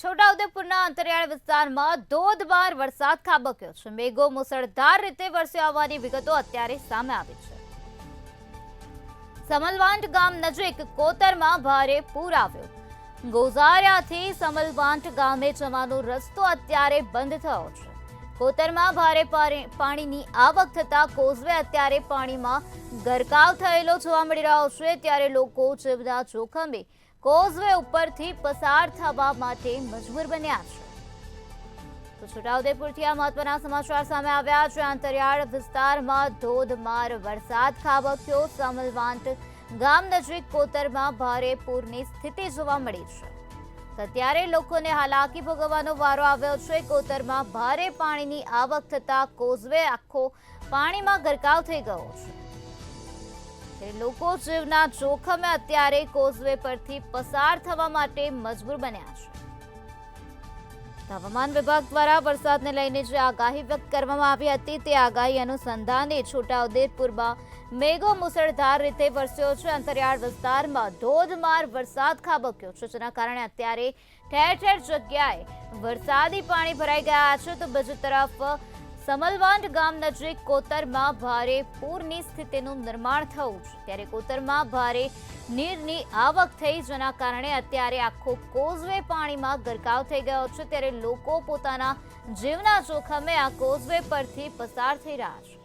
છોટાઉદેપુરના અંતરિયાળ વિસ્તારમાં ધોધમાર વરસાદ ખાબક્યો છે। મેઘો મુસળધાર રીતે વરસ્યો હોવાની વિગતો અત્યારે સામે આવી છે। સમલવાંટ ગામ નજીક કોતરમાં ભારે પૂર આવ્યો। ગોઝારિયાથી સમલવાંટ ગામે જવાનો રસ્તો અત્યારે બંધ થયો છે। કોતરમાં ભારે પાણીની આવક થતા કોઝવે અત્યારે પાણીમાં ગરકાવ થયેલો જોવા મળી રહ્યો છે। ત્યારે લોકો જીવના જોખમે કોઝવે ઉપરથી પસાર થવા માટે મજબૂર બન્યા છે। તો છોટાઉદેપુરથી આ મહત્વના સમાચાર સામે આવ્યા છે। અંતરિયાળ વિસ્તારમાં ધોધમાર વરસાદ ખાબક્યો। સમલવાંટ ગામ નજીક કોતરમાં ભારે પૂરની સ્થિતિ જોવા મળી છે। ત્યારે લોકોને હાલાકી ભોગવવાનો વારો આવ્યો છે। કોતરમાં ભારે પાણીની આવક થતા કોઝવે આખો પાણીમાં ગરકાવ થઈ ગયો છે। લોકો જીવના જોખમે અત્યારે કોઝવે પરથી પસાર થવા માટે મજબૂર બન્યા છે। હવામાન વિભાગ દ્વારા વરસાદને લઈને જે આગાહી વ્યક્ત કરવામાં આવી હતી તે આગાહી અનુસંધાને છોટાઉદેપુરમાં મેઘો મુસળધાર રીતે વરસ્યો છે। અંતરિયાળ વિસ્તારમાં ધોધમાર વરસાદ ખાબક્યો છે, જેના કારણે અત્યારે ઠેર ઠેર જગ્યાએ વરસાદી પાણી ભરાઈ ગયા છે। તો બીજી તરફ સમલવાંટ ગામ નજીક કોતરમાં ભારે પૂરની સ્થિતિનું નિર્માણ થયું છે। ત્યારે કોતરમાં ભારે નીરની આવક થઈ, જેના કારણે અત્યારે આખો કોઝવે પાણીમાં ગરકાવ થઈ ગયો છે। ત્યારે લોકો પોતાના જીવના જોખમે આ કોઝવે પરથી પસાર થઈ રહ્યા છે।